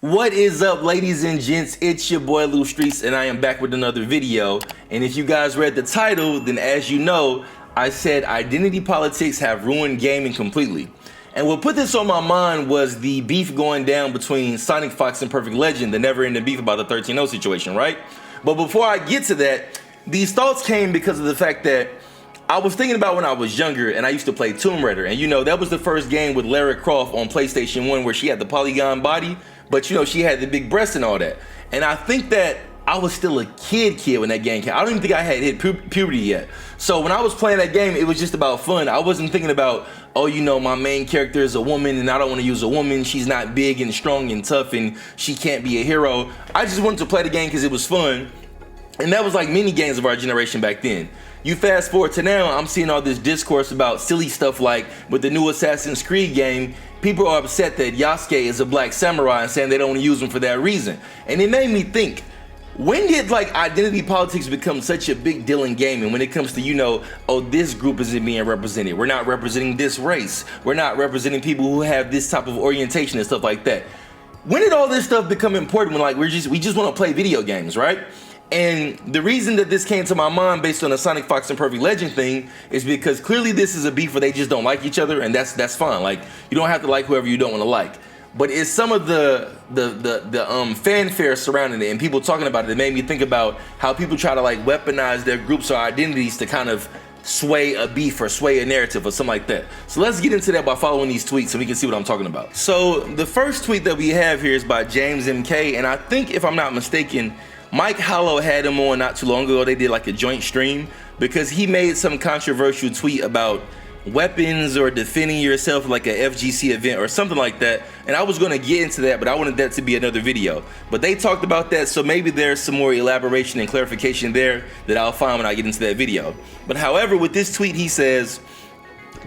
What is up, ladies and gents? It's your boy Lou Streets, and I am back with another video. And if you guys read the title, then as you know, I said identity politics have ruined gaming completely. And what put this on my mind was the beef going down between SonicFox and Perfect Legend, the never-ending beef about the 13-0 situation, right? But before I get to that, these thoughts came because of the fact that I was thinking about when I was younger and I used to play Tomb Raider. And you know, that was the first game with Lara Croft on PlayStation 1 where she had the polygon body, but you know, she had the big breasts and all that. And I think that I was still a kid when that game came. I don't even think I had hit puberty yet. So when I was playing that game, it was just about fun. I wasn't thinking about, oh, you know, my main character is a woman and I don't want to use a woman. She's not big and strong and tough and she can't be a hero. I just wanted to play the game because it was fun. And that was like many games of our generation back then. You fast forward to now, I'm seeing all this discourse about silly stuff like with the new Assassin's Creed game, people are upset that Yasuke is a black samurai and saying they don't use him for that reason. And it made me think, when did like identity politics become such a big deal in gaming when it comes to, you know, oh, this group isn't being represented, we're not representing this race, we're not representing people who have this type of orientation and stuff like that. When did all this stuff become important when like we just want to play video games, right? And the reason that this came to my mind based on the SonicFox and Perfect Legend thing is because clearly this is a beef where they just don't like each other, and that's fine. Like, you don't have to like whoever you don't want to like. But it's some of the fanfare surrounding it and people talking about it that made me think about how people try to like weaponize their groups or identities to kind of sway a beef or sway a narrative or something like that. So let's get into that by following these tweets so we can see what I'm talking about. So the first tweet that we have here is by James MK, and I think if I'm not mistaken, Mike Hollow had him on not too long ago. They did like a joint stream because he made some controversial tweet about weapons or defending yourself like a FGC event or something like that. And I was going to get into that, but I wanted that to be another video. But they talked about that, so maybe there's some more elaboration and clarification there that I'll find when I get into that video. But however, with this tweet, he says,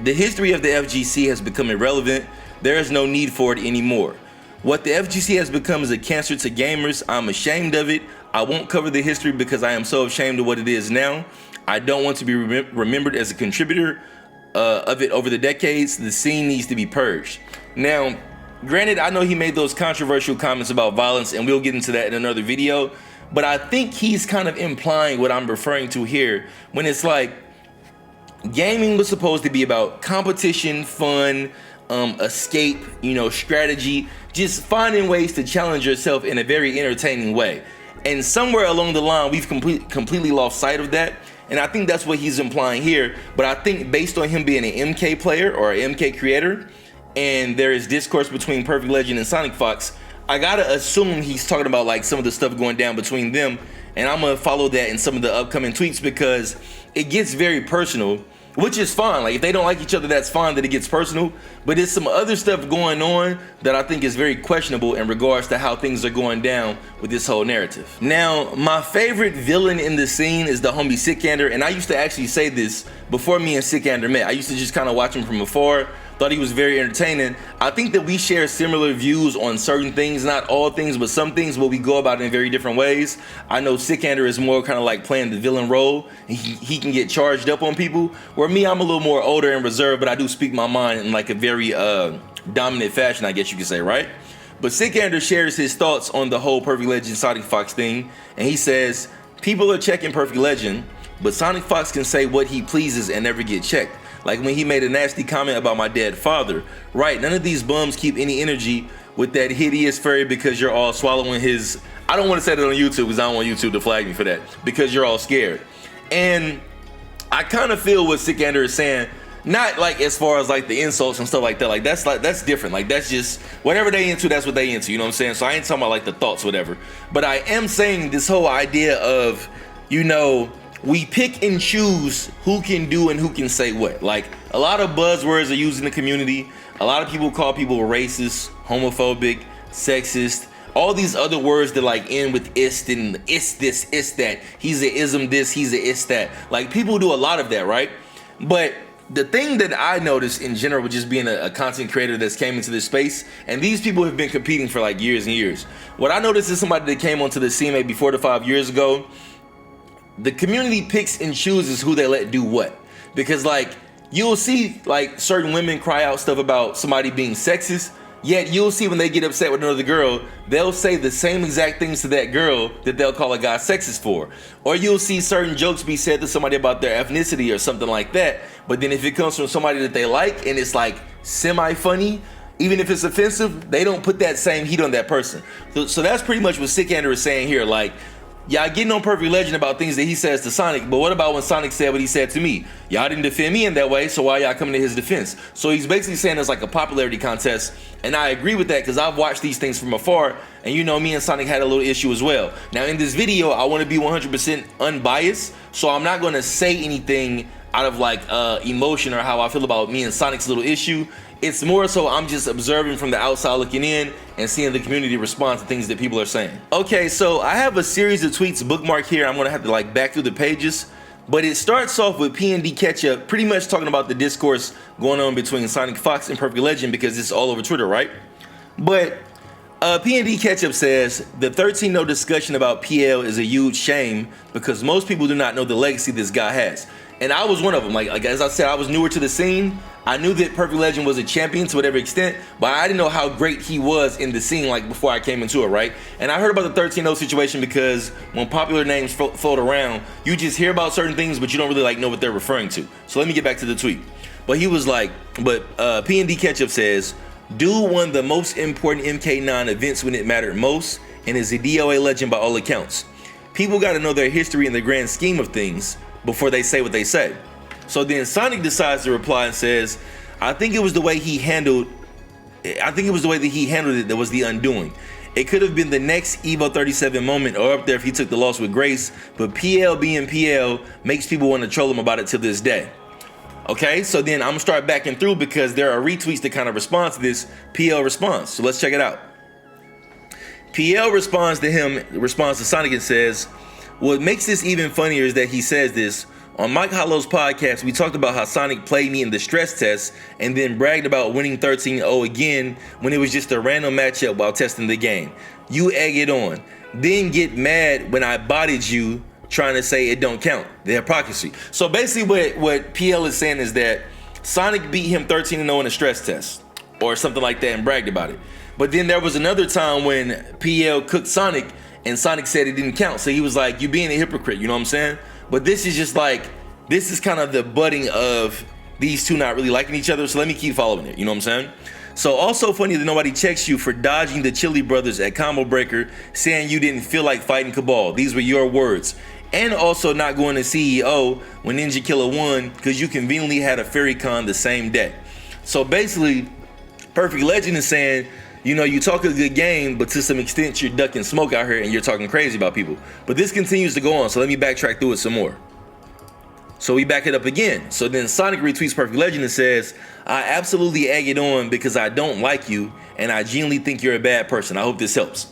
the history of the FGC has become irrelevant. There is no need for it anymore. What the FGC has become is a cancer to gamers. I'm ashamed of it. I won't cover the history because I am so ashamed of what it is now. I don't want to be remembered as a contributor of it over the decades. The scene needs to be purged. Now, granted, I know he made those controversial comments about violence, and we'll get into that in another video, but I think he's kind of implying what I'm referring to here when it's like gaming was supposed to be about competition, fun, escape, you know, strategy, just finding ways to challenge yourself in a very entertaining way. And somewhere along the line, we've completely lost sight of that. And I think that's what he's implying here. But I think based on him being an MK player or an MK creator, and there is discourse between Perfect Legend and SonicFox, I gotta assume he's talking about like some of the stuff going down between them. And I'm gonna follow that in some of the upcoming tweets because it gets very personal, which is fine. Like, if they don't like each other, that's fine that it gets personal, but there's some other stuff going on that I think is very questionable in regards to how things are going down with this whole narrative. Now, my favorite villain in the scene is the homie Sikander, and I used to actually say this before me and Sikander met. I used to just kind of watch him from afar, thought he was very entertaining. I think that we share similar views on certain things, not all things, but some things where we go about it in very different ways. I know Sikander is more kind of like playing the villain role, and he can get charged up on people, where me, I'm a little more older and reserved, but I do speak my mind in like a very dominant fashion, I guess you could say, right? But Sikander shares his thoughts on the whole Perfect Legend SonicFox thing, and he says, people are checking Perfect Legend, but SonicFox can say what he pleases and never get checked. Like when he made a nasty comment about my dead father. Right, none of these bums keep any energy with that hideous furry because you're all swallowing his... I don't want to say that on YouTube because I don't want YouTube to flag me for that. Because you're all scared. And I kind of feel what Sikander is saying, not like as far as like the insults and stuff like that. Like that's different. Like that's just whatever they into, that's what they into. You know what I'm saying? So I ain't talking about like the thoughts, whatever. But I am saying this whole idea of, you know, we pick and choose who can do and who can say what. Like, a lot of buzzwords are used in the community. A lot of people call people racist, homophobic, sexist, all these other words that like end with ist and ist this, ist that. He's a ism this, he's a ist that. Like, people do a lot of that, right? But the thing that I noticed in general, just being a content creator that's came into this space, and these people have been competing for like years and years. What I noticed is somebody that came onto the scene maybe 4 to 5 years ago, the community picks and chooses who they let do what. Because like, you'll see like certain women cry out stuff about somebody being sexist, Yet you'll see when they get upset with another girl, they'll say the same exact things to that girl that they'll call a guy sexist for. Or you'll see certain jokes be said to somebody about their ethnicity or something like that. But then if it comes from somebody that they like and it's like semi-funny, even if it's offensive, they don't put that same heat on that person. So that's pretty much what Sikander is saying here. Like, y'all getting on Perfect Legend about things that he says to Sonic, but what about when Sonic said what he said to me? Y'all didn't defend me in that way, so why y'all coming to his defense? So he's basically saying it's like a popularity contest, and I agree with that because I've watched these things from afar, and you know me and Sonic had a little issue as well. Now in this video, I want to be 100% unbiased, so I'm not going to say anything out of like emotion or how I feel about me and Sonic's little issue. It's more so I'm just observing from the outside looking in and seeing the community respond to things that people are saying. Okay, so I have a series of tweets bookmarked here. I'm gonna have to like back through the pages, but it starts off with PND Ketchup pretty much talking about the discourse going on between SonicFox and Perfect Legend because it's all over Twitter, right? But PND Ketchup says the 13-0 discussion about PL is a huge shame because most people do not know the legacy this guy has. And I was one of them. Like as I said, I was newer to the scene. I knew that Perfect Legend was a champion to whatever extent, but I didn't know how great he was in the scene like before I came into it, right? And I heard about the 13-0 situation because when popular names float around, you just hear about certain things, but you don't really like know what they're referring to. So let me get back to the tweet. But he was like, PND Ketchup says, dude won the most important MK9 events when it mattered most and is a DOA legend by all accounts. People got to know their history in the grand scheme of things before they say what they say. So then Sonic decides to reply and says, I think it was the way he handled it that was the undoing. It could have been the next Evo 37 moment or up there if he took the loss with grace, but PL being PL makes people want to troll him about it to this day. Okay, so then I'm gonna start backing through because there are retweets that kind of respond to this PL response. So let's check it out. PL responds to Sonic and says, what makes this even funnier is that he says this. On Mike Hollow's podcast, we talked about how Sonic played me in the stress test and then bragged about winning 13-0 again when it was just a random matchup while testing the game. You egg it on. Then get mad when I bodied you trying to say it don't count. The hypocrisy. So basically what PL is saying is that Sonic beat him 13-0 in a stress test or something like that and bragged about it. But then there was another time when PL cooked Sonic and Sonic said it didn't count. So he was like, you being a hypocrite, you know what I'm saying? But this is just like, this is kind of the budding of these two not really liking each other. So let me keep following it, you know what I'm saying? So also funny that nobody checks you for dodging the Chili Brothers at Combo Breaker, saying you didn't feel like fighting Cabal. These were your words. And also not going to CEO when Ninja Killer won because you conveniently had a Fairy Con the same day. So basically, Perfect Legend is saying, you know, you talk a good game, but to some extent you're ducking smoke out here and you're talking crazy about people. But this continues to go on, so let me backtrack through it some more. So we back it up again. So then Sonic retweets Perfect Legend and says, I absolutely egg it on because I don't like you and I genuinely think you're a bad person. I hope this helps.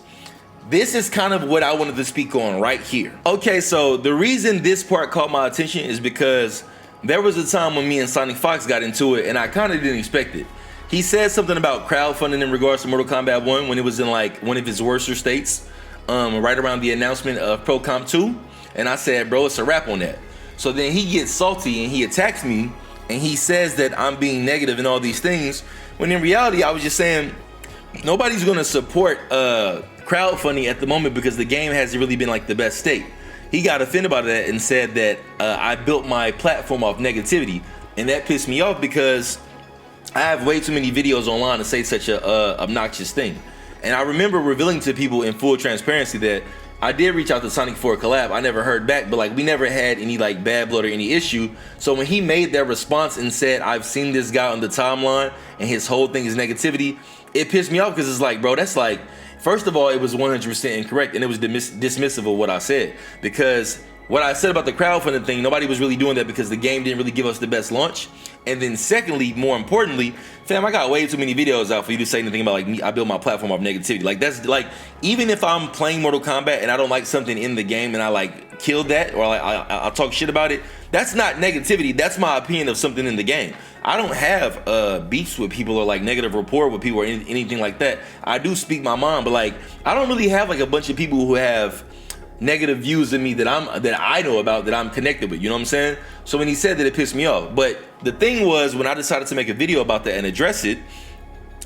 This is kind of what I wanted to speak on right here. Okay, so the reason this part caught my attention is because there was a time when me and SonicFox got into it and I kind of didn't expect it. He said something about crowdfunding in regards to Mortal Kombat 1 when it was in like one of its worser states, right around the announcement of Pro Comp 2. And I said, bro, it's a wrap on that. So then he gets salty and he attacks me and he says that I'm being negative and all these things. When in reality, I was just saying, nobody's gonna support crowdfunding at the moment because the game hasn't really been like the best state. He got offended by that and said that I built my platform off negativity. And that pissed me off because I have way too many videos online to say such a obnoxious thing. And I remember revealing to people in full transparency that I did reach out to Sonic for a collab. I never heard back, but like we never had any like bad blood or any issue. So when he made that response and said, I've seen this guy on the timeline and his whole thing is negativity, it pissed me off because it's like, bro, that's like, first of all, it was 100% incorrect and it was dismissive of what I said. Because what I said about the crowdfunding thing, nobody was really doing that because the game didn't really give us the best launch. And then secondly, more importantly, fam, I got way too many videos out for you to say anything about like me. I built my platform off negativity. Like that's like, even if I'm playing Mortal Kombat and I don't like something in the game and I like killed that or like I talk shit about it, that's not negativity. That's my opinion of something in the game. I don't have beefs with people or like negative rapport with people or anything like that. I do speak my mind, but like I don't really have like a bunch of people who have negative views of me that I know about, that I'm connected with, you know what I'm saying? So when he said that, it pissed me off. But the thing was, when I decided to make a video about that and address it,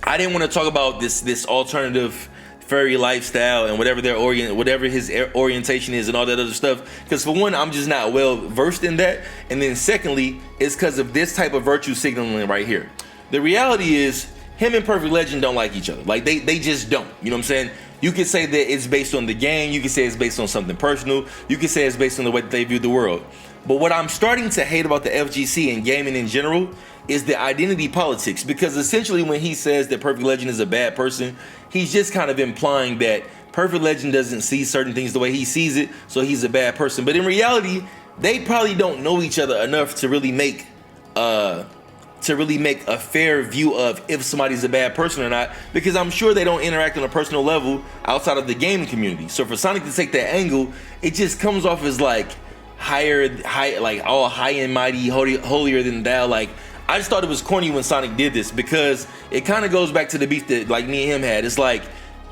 I didn't want to talk about this alternative furry lifestyle and whatever his orientation is and all that other stuff, because for one, I'm just not well versed in that, and then secondly, it's because of this type of virtue signaling right here. The reality is, him and Perfect Legend don't like each other. Like they just don't. You know what I'm saying? You could say that it's based on the game. You could say it's based on something personal. You could say it's based on the way that they view the world. But what I'm starting to hate about the FGC and gaming in general is the identity politics, because essentially when he says that Perfect Legend is a bad person, he's just kind of implying that Perfect Legend doesn't see certain things the way he sees it, so he's a bad person. But in reality, they probably don't know each other enough to really make a fair view of if somebody's a bad person or not, because I'm sure they don't interact on a personal level outside of the gaming community. So for Sonic to take that angle, it just comes off as like like all high and mighty, holier than thou. Like, I just thought it was corny when Sonic did this, because it kind of goes back to the beef that like me and him had. It's like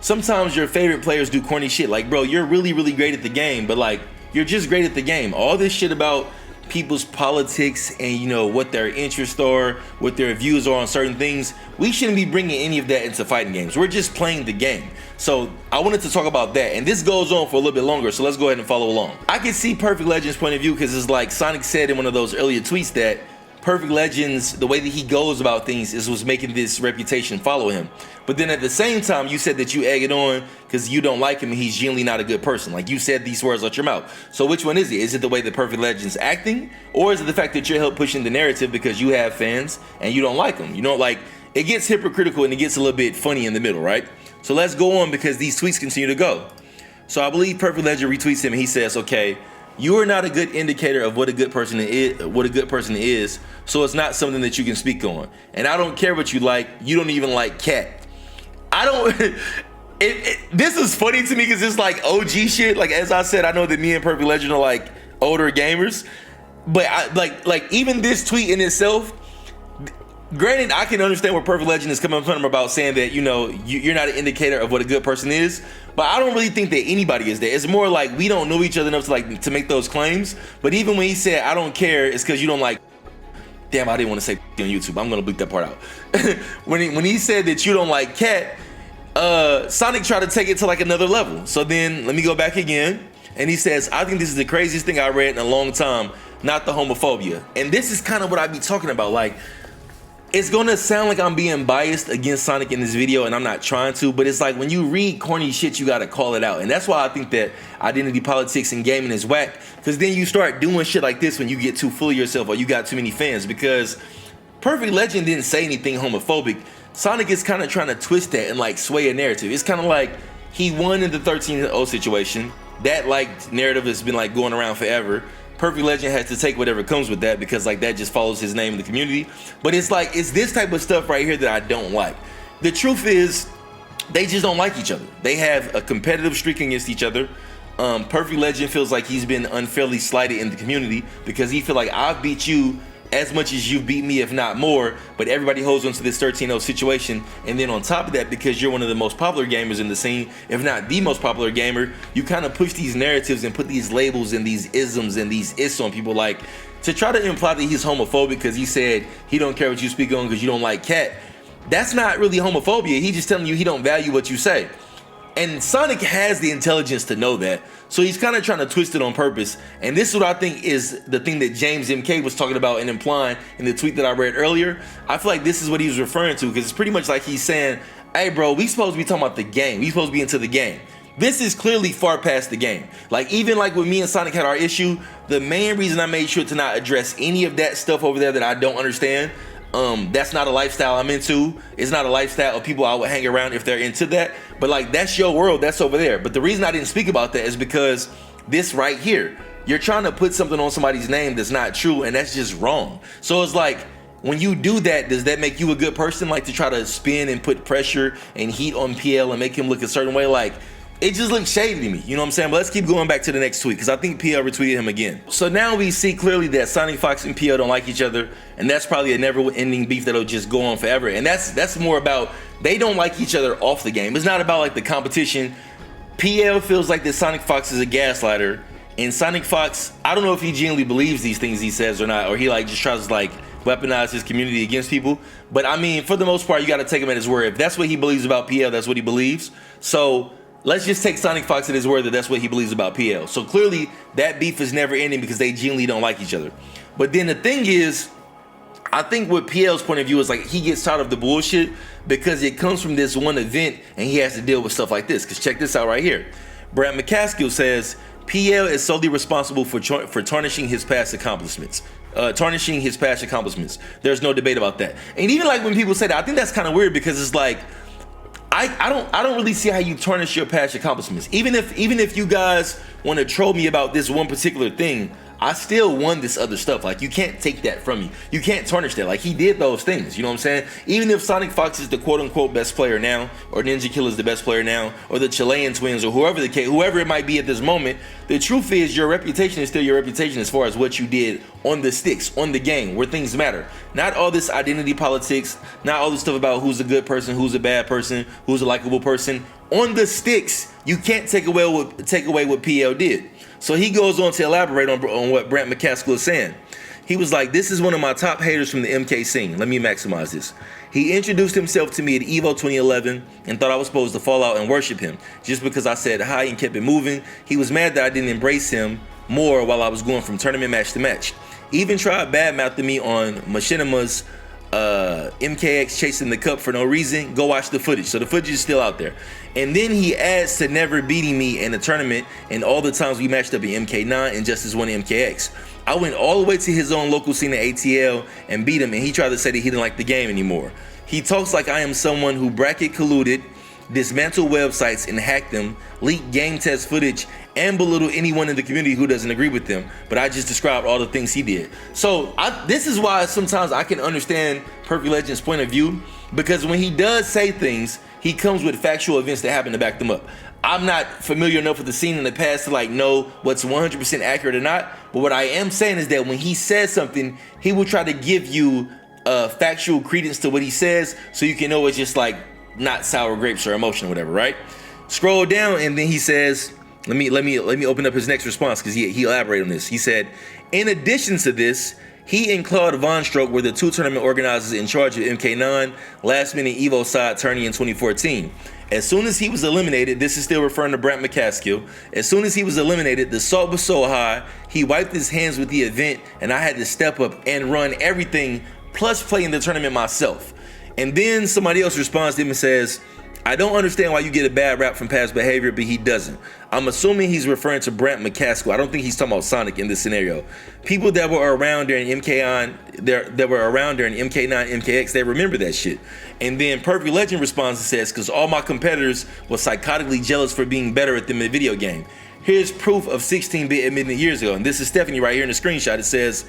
sometimes your favorite players do corny shit. Like, bro, you're really great at the game, but like you're just great at the game. All this shit about people's politics and, you know, what their interests are, what their views are on certain things, we shouldn't be bringing any of that into fighting games. We're just playing the game. So I wanted to talk about that, and this goes on for a little bit longer, so let's go ahead and follow along. I can see Perfect Legend's point of view, because it's like Sonic said in one of those earlier tweets that Perfect Legend's, the way that he goes about things is what's making this reputation follow him. But then at the same time, you said that you egg it on because you don't like him and he's genuinely not a good person. Like, you said these words out your mouth. So which one is it? Is it the way that Perfect Legend's acting, or is it the fact that you're help pushing the narrative because you have fans and you don't like them? You know, like, it gets hypocritical and it gets a little bit funny in the middle, right? So let's go on, because these tweets continue to go. So I believe Perfect Legend retweets him and he says, okay, you are not a good indicator of what a good person is, so it's not something that you can speak on. And I don't care what you like. You don't even like cat. I don't. This is funny to me because it's like OG shit. Like, as I said, I know that me and Perfect Legend are like older gamers, but I like even this tweet in itself. Granted, I can understand where Perfect Legend is coming from about saying that, you know, you're not an indicator of what a good person is, but I don't really think that anybody is there. It's more like we don't know each other enough to make those claims. But even when he said, I don't care, it's because you don't like, damn, I didn't want to say on YouTube. I'm going to bleep that part out. when he said that you don't like cat, Sonic tried to take it to like another level. So then let me go back again. And he says, I think this is the craziest thing I read in a long time, not the homophobia. And this is kind of what I be talking about. Like, it's gonna sound like I'm being biased against Sonic in this video, and I'm not trying to, but it's like when you read corny shit, you gotta call it out. And that's why I think that identity politics in gaming is whack, because then you start doing shit like this when you get too full of yourself or you got too many fans. Because Perfect Legend didn't say anything homophobic. Sonic is kind of trying to twist that and like sway a narrative. It's kind of like he won in the 13-0 situation. That like narrative has been like going around forever. Perfect Legend has to take whatever comes with that, because like that just follows his name in the community. But it's like, it's this type of stuff right here that I don't like. The truth is, they just don't like each other. They have a competitive streak against each other. Perfect Legend feels like he's been unfairly slighted in the community, because he feel like I've beat you as much as you've beat me, if not more, but everybody holds on to this 13-0 situation. And then on top of that, because you're one of the most popular gamers in the scene, if not the most popular gamer, you kind of push these narratives and put these labels and these isms and these ists on people, like to try to imply that he's homophobic because he said he don't care what you speak on because you don't like cat. That's not really homophobia. He's just telling you he don't value what you say. And Sonic has the intelligence to know that, so he's kind of trying to twist it on purpose. And this is what I think is the thing that James MK was talking about and implying in the tweet that I read earlier. I feel like this is what he was referring to, because it's pretty much like he's saying, hey bro, we supposed to be talking about the game. We supposed to be into the game. This is clearly far past the game. Like, even like when me and Sonic had our issue, the main reason I made sure to not address any of that stuff over there that I don't understand, that's not a lifestyle I'm into. It's not a lifestyle of people I would hang around if they're into that. But like, that's your world, that's over there. But the reason I didn't speak about that is because this right here, you're trying to put something on somebody's name that's not true, and that's just wrong. So it's like, when you do that, does that make you a good person? Like, to try to spin and put pressure and heat on PL and make him look a certain way? Like, it just looks shady to me, you know what I'm saying? But let's keep going back to the next tweet, because I think PL retweeted him again. So now we see clearly that SonicFox and PL don't like each other, and that's probably a never-ending beef that'll just go on forever. And that's more about, they don't like each other off the game. It's not about like the competition. PL feels like that SonicFox is a gaslighter, and SonicFox, I don't know if he genuinely believes these things he says or not, or he like just tries to like weaponize his community against people. But I mean, for the most part, you got to take him at his word. If that's what he believes about PL, that's what he believes. So let's just take SonicFox at his word that that's what he believes about PL. So clearly that beef is never ending because they genuinely don't like each other. But then the thing is, I think what PL's point of view is like he gets tired of the bullshit because it comes from this one event and he has to deal with stuff like this. Because check this out right here. Brad McCaskill says PL is solely responsible for tarnishing his past accomplishments. There's no debate about that. And even like when people say that, I think that's kind of weird because it's like I don't really see how you tarnish your past accomplishments. Even if you guys want to troll me about this one particular thing, I still won this other stuff. Like, you can't take that from me. You can't tarnish that. Like, he did those things. You know what I'm saying? Even if SonicFox is the quote-unquote best player now, or Ninja Kill is the best player now, or the Chilean twins, or whoever it might be at this moment, the truth is your reputation is still your reputation as far as what you did on the sticks, on the game, where things matter. Not all this identity politics, not all this stuff about who's a good person, who's a bad person, who's a likable person. On the sticks, you can't take away what PL did. So he goes on to elaborate on what Brent McCaskill is saying. He was like, this is one of my top haters from the MK scene. Let me maximize this. He introduced himself to me at EVO 2011 and thought I was supposed to fall out and worship him just because I said hi and kept it moving. He was mad that I didn't embrace him more while I was going from tournament match to match. He even tried badmouthing me on Machinima's MKX chasing the cup for no reason. Go watch the footage. So the footage is still out there. And then he adds to never beating me in the tournament and all the times we matched up in MK9 and Justice 1 MKX. I went all the way to his own local scene at ATL and beat him, and he tried to say that he didn't like the game anymore. He talks like I am someone who bracket colluded, dismantled websites and hacked them, leaked game test footage, and belittle anyone in the community who doesn't agree with them. But I just described all the things he did. So this is why sometimes I can understand Perfect Legend's point of view, because when he does say things, he comes with factual events that happen to back them up. I'm not familiar enough with the scene in the past to like know what's 100% accurate or not, but what I am saying is that when he says something, he will try to give you factual credence to what he says so you can know it's just like not sour grapes or emotion or whatever, right? Scroll down and then he says, let me open up his next response because he elaborated on this. He said, in addition to this, he and Claude Von Stroke were the two tournament organizers in charge of MK9 last minute Evo side tourney in 2014. As soon as he was eliminated, this is still referring to Brent McCaskill, as soon as he was eliminated, the salt was so high, he wiped his hands with the event and I had to step up and run everything plus play in the tournament myself. And then somebody else responds to him and says, I don't understand why you get a bad rap from past behavior, but he doesn't. I'm assuming he's referring to Brent McCaskill. I don't think he's talking about Sonic in this scenario. People that were around during MK9, MKX, they remember that shit. And then Perfect Legend responds and says, because all my competitors were psychotically jealous for being better at them in the video game. Here's proof of 16-bit admitting years ago. And this is Stephanie right here in the screenshot. It says,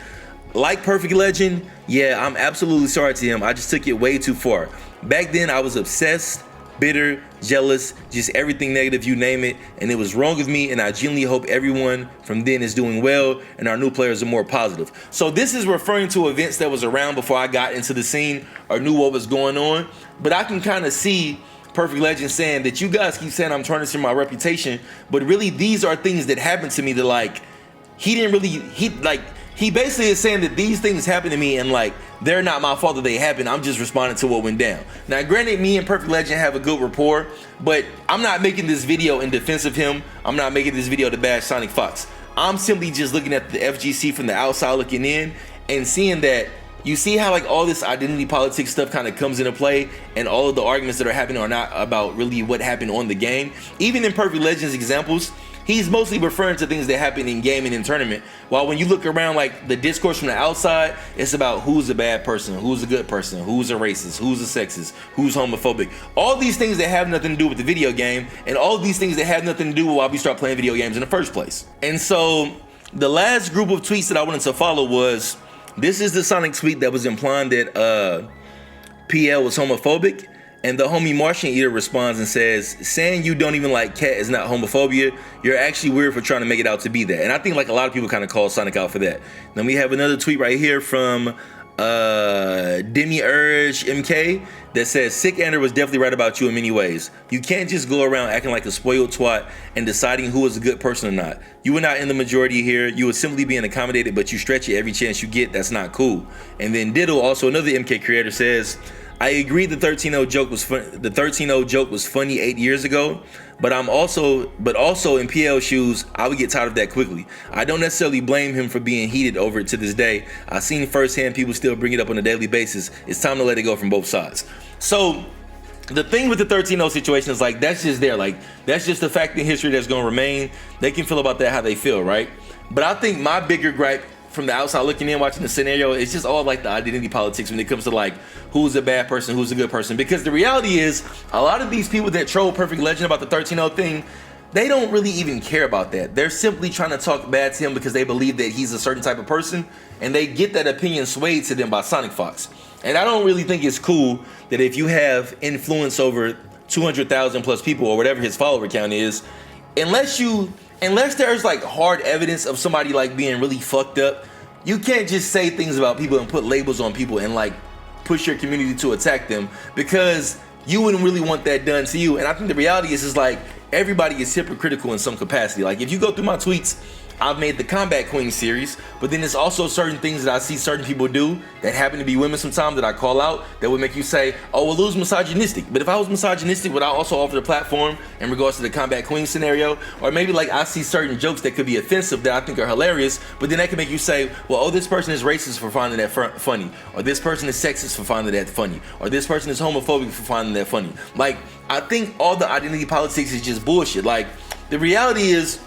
like Perfect Legend, yeah, I'm absolutely sorry to him. I just took it way too far. Back then, I was obsessed, bitter, jealous, just everything negative, you name it, and it was wrong of me, and I genuinely hope everyone from then is doing well and our new players are more positive. So this is referring to events that was around before I got into the scene or knew what was going on, but I can kind of see Perfect Legend saying that you guys keep saying I'm tarnishing my reputation, but really these are things that happened to me that like, he basically is saying that these things happen to me and like they're not my fault that they happened. I'm just responding to what went down. Now, granted, me and Perfect Legend have a good rapport, but I'm not making this video in defense of him. I'm not making this video to bash SonicFox. I'm simply just looking at the FGC from the outside looking in and seeing that you see how like all this identity politics stuff kind of comes into play and all of the arguments that are happening are not about really what happened on the game. Even in Perfect Legend's examples, he's mostly referring to things that happen in game and in tournament. While when you look around like the discourse from the outside, it's about who's a bad person, who's a good person, who's a racist, who's a sexist, who's homophobic. All these things that have nothing to do with the video game and all these things that have nothing to do with why we start playing video games in the first place. And so the last group of tweets that I wanted to follow was, this is the Sonic tweet that was implying that PL was homophobic. And the homie Martian Eater responds and says, saying you don't even like cat is not homophobia. You're actually weird for trying to make it out to be that. And I think like a lot of people kind of call Sonic out for that. Then we have another tweet right here from Demi-Urge MK that says Sikander was definitely right about you in many ways. You can't just go around acting like a spoiled twat and deciding who is a good person or not. You were not in the majority here. You were simply being accommodated, but you stretch it every chance you get. That's not cool. And then Diddle, also another MK creator, says, I agree the 13-0 joke was fun. The 13-0 joke was funny 8 years ago, but also in PL shoes, I would get tired of that quickly. I don't necessarily blame him for being heated over it to this day. I've seen firsthand people still bring it up on a daily basis. It's time to let it go from both sides. So the thing with the 13-0 situation is like, that's just there. Like, that's just a fact in history that's gonna remain. They can feel about that how they feel, right? But I think my bigger gripe from the outside looking in, watching the scenario, it's just all like the identity politics when it comes to like who's a bad person, who's a good person. Because the reality is, a lot of these people that troll Perfect Legend about the 13-0 thing, they don't really even care about that. They're simply trying to talk bad to him because they believe that he's a certain type of person, and they get that opinion swayed to them by SonicFox. And I don't really think it's cool that if you have influence over 200,000 plus people or whatever his follower count is, unless there's like hard evidence of somebody like being really fucked up, you can't just say things about people and put labels on people and like push your community to attack them, because you wouldn't really want that done to you. And I think the reality is like everybody is hypocritical in some capacity. Like if you go through my tweets, I've made the Combat Queen series, but then there's also certain things that I see certain people do that happen to be women sometimes that I call out that would make you say, oh, well, Lou's misogynistic. But if I was misogynistic, would I also offer the platform in regards to the Combat Queen scenario? Or maybe like I see certain jokes that could be offensive that I think are hilarious, but then that can make you say, well, oh, this person is racist for finding that funny, or this person is sexist for finding that funny, or this person is homophobic for finding that funny. Like, I think all the identity politics is just bullshit. Like, the reality is,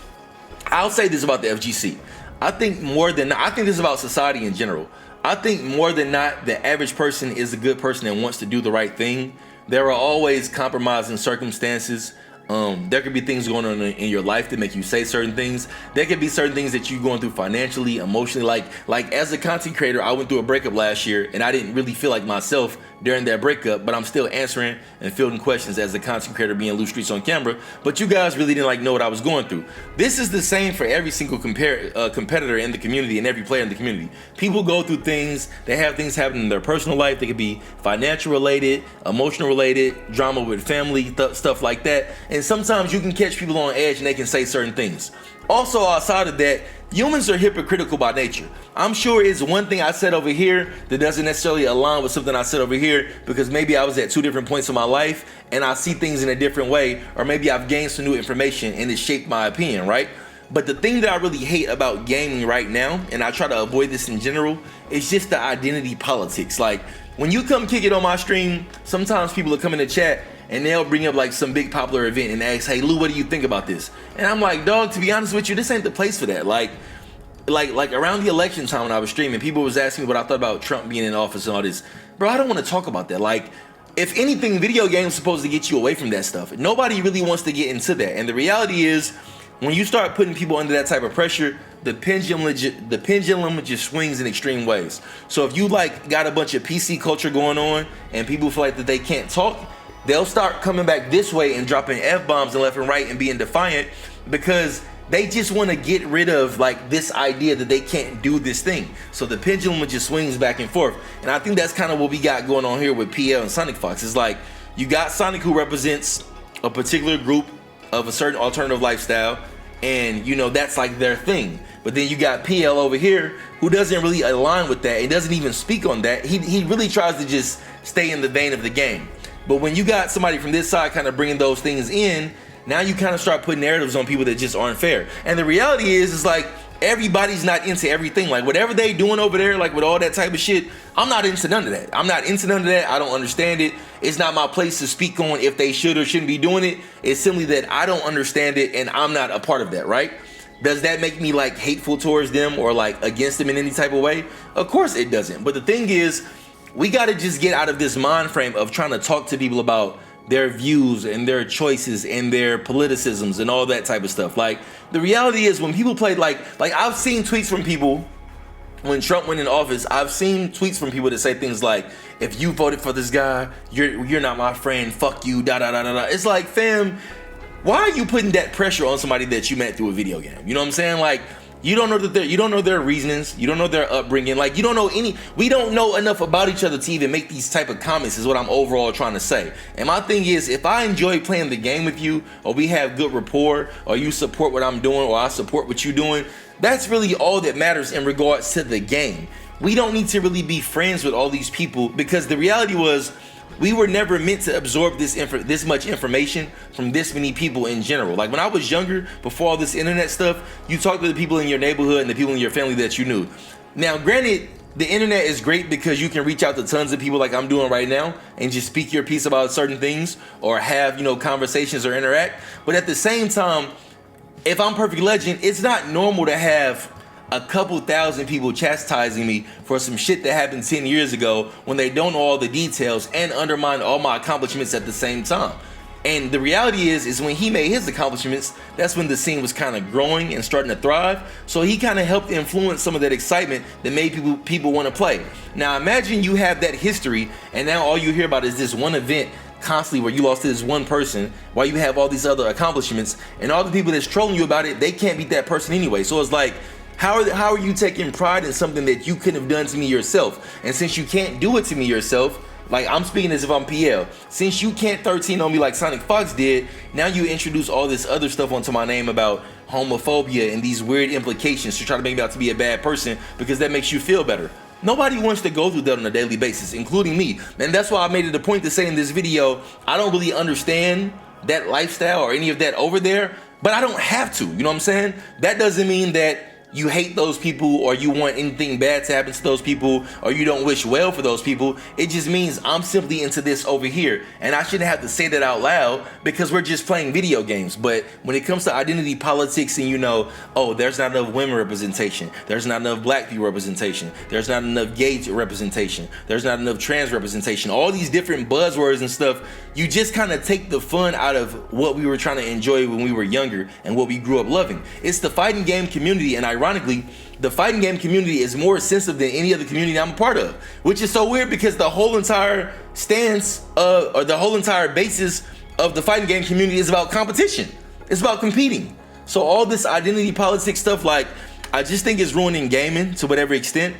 I'll say this about the FGC. I think this is about society in general. I think more than not, the average person is a good person and wants to do the right thing. There are always compromising circumstances. There could be things going on in your life that make you say certain things. There could be certain things that you're going through financially, emotionally. Like as a content creator, I went through a breakup last year and I didn't really feel like myself during that breakup, but I'm still answering and fielding questions as a content creator being loose streets on camera. But you guys really didn't like know what I was going through. This is the same for every single competitor in the community and every player in the community. People go through things, they have things happen in their personal life. They could be financial related, emotional related, drama with family, stuff like that. And sometimes you can catch people on edge and they can say certain things. Also, outside of that, humans are hypocritical by nature. I'm sure it's one thing I said over here that doesn't necessarily align with something I said over here, because maybe I was at two different points in my life and I see things in a different way, or maybe I've gained some new information and it shaped my opinion, right? But the thing that I really hate about gaming right now, and I try to avoid this in general, is just the identity politics. Like, when you come kick it on my stream, sometimes people will come in the chat and they'll bring up like some big popular event and ask, hey Lou, what do you think about this? And I'm like, dog, to be honest with you, this ain't the place for that. Like around the election time when I was streaming, people was asking me what I thought about Trump being in office and all this. Bro, I don't want to talk about that. Like, if anything, video games supposed to get you away from that stuff. Nobody really wants to get into that. And the reality is, when you start putting people under that type of pressure, the pendulum just swings in extreme ways. So if you like got a bunch of PC culture going on and people feel like that they can't talk, they'll start coming back this way and dropping F-bombs and left and right and being defiant, because they just want to get rid of like this idea that they can't do this thing. So the pendulum just swings back and forth. And I think that's kind of what we got going on here with PL and SonicFox. It's like, you got Sonic, who represents a particular group of a certain alternative lifestyle, and you know that's like their thing. But then you got PL over here, who doesn't really align with that and doesn't even speak on that. He really tries to just stay in the vein of the game. But when you got somebody from this side kind of bringing those things in, now you kind of start putting narratives on people that just aren't fair. And the reality is like, everybody's not into everything. Like, whatever they doing over there, like with all that type of shit, I'm not into none of that. I'm not into none of that. I don't understand it. It's not my place to speak on if they should or shouldn't be doing it. It's simply that I don't understand it and I'm not a part of that, right? Does that make me like hateful towards them or like against them in any type of way? Of course it doesn't. But the thing is, we got to just get out of this mind frame of trying to talk to people about their views and their choices and their politicisms and all that type of stuff. Like, the reality is, when people play, like I've seen tweets from people when Trump went in office. I've seen tweets from people that say things like, if you voted for this guy, you're not my friend, fuck you, da da da da da. It's like, fam, why are you putting that pressure on somebody that you met through a video game? You know what I'm saying? Like, You don't know that you don't know their reasonings, you don't know their upbringing, like you don't know we don't know enough about each other to even make these type of comments is what I'm overall trying to say. And my thing is, if I enjoy playing the game with you, or we have good rapport, or you support what I'm doing, or I support what you're doing, that's really all that matters in regards to the game. We don't need to really be friends with all these people, because the reality was, we were never meant to absorb this much information from this many people in general. Like when I was younger, before all this internet stuff, you talked to the people in your neighborhood and the people in your family that you knew. Now, granted, the internet is great because you can reach out to tons of people like I'm doing right now and just speak your piece about certain things, or have, you know, conversations or interact. But at the same time, if I'm Perfect Legend, it's not normal to have a couple thousand people chastising me for some shit that happened 10 years ago when they don't know all the details and undermine all my accomplishments at the same time. And the reality is when he made his accomplishments, that's when the scene was kind of growing and starting to thrive. So he kind of helped influence some of that excitement that made people want to play. Now imagine you have that history, and now all you hear about is this one event constantly where you lost to this one person, while you have all these other accomplishments, and all the people that's trolling you about it, they can't beat that person anyway. So it's like, how are you taking pride in something that you couldn't have done to me yourself? And since you can't do it to me yourself, like I'm speaking as if I'm PL, since you can't 13 on me like SonicFox did, now you introduce all this other stuff onto my name about homophobia and these weird implications to try to make me out to be a bad person because that makes you feel better. Nobody wants to go through that on a daily basis, including me. And that's why I made it a point to say in this video, I don't really understand that lifestyle or any of that over there, but I don't have to, you know what I'm saying? That doesn't mean that you hate those people or you want anything bad to happen to those people or you don't wish well for those people. It just means I'm simply into this over here, and I shouldn't have to say that out loud because we're just playing video games. But when it comes to identity politics and, you know, oh, there's not enough women representation, there's not enough black people representation, there's not enough gay representation, there's not enough trans representation, all these different buzzwords and stuff, you just kind of take the fun out of what we were trying to enjoy when we were younger and what we grew up loving. It's the fighting game community, and ironically, the fighting game community is more sensitive than any other community I'm a part of, which is so weird because the whole entire stance or the whole entire basis of the fighting game community is about competition. It's about competing. So all this identity politics stuff, like, I just think it's ruining gaming to whatever extent.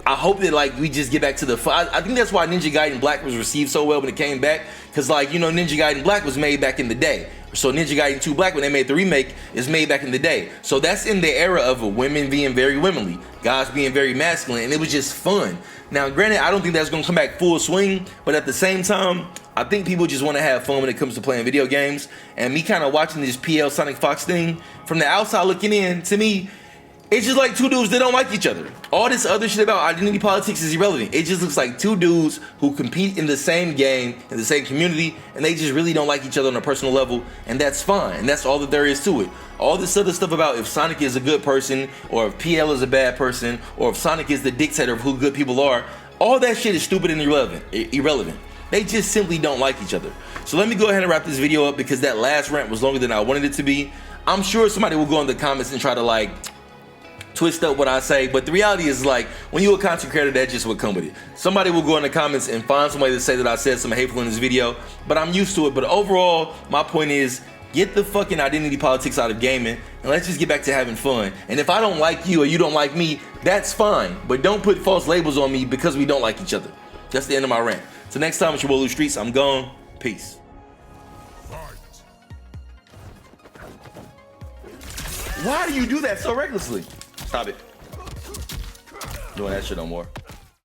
I hope that, like, we just get back to the fun. I think that's why Ninja Gaiden Black was received so well when it came back, because, like, you know, Ninja Gaiden Black was made back in the day. So Ninja Gaiden 2 Black, when they made the remake, is made back in the day. So that's in the era of women being very womanly, guys being very masculine, and it was just fun. Now, granted, I don't think that's gonna come back full swing, but at the same time, I think people just want to have fun when it comes to playing video games. And me kind of watching this PL SonicFox thing, from the outside looking in, to me, it's just like two dudes that don't like each other. All this other shit about identity politics is irrelevant. It just looks like two dudes who compete in the same game, in the same community, and they just really don't like each other on a personal level, and that's fine, and that's all that there is to it. All this other stuff about if Sonic is a good person, or if PL is a bad person, or if Sonic is the dictator of who good people are, all that shit is stupid and irrelevant. They just simply don't like each other. So let me go ahead and wrap this video up because that last rant was longer than I wanted it to be. I'm sure somebody will go in the comments and try to, like, twist up what I say, but the reality is, like, when you a content creator, that just would come with it. Somebody will go in the comments and find some way to say that I said something hateful in this video, but I'm used to it. But overall, my point is, get the fucking identity politics out of gaming and let's just get back to having fun. And if I don't like you or you don't like me, that's fine, but don't put false labels on me because we don't like each other. That's the end of my rant. So next time, it's your boy Lou Streets. I'm gone. Peace. Why do you do that so recklessly? Stop it. Doing that shit no more.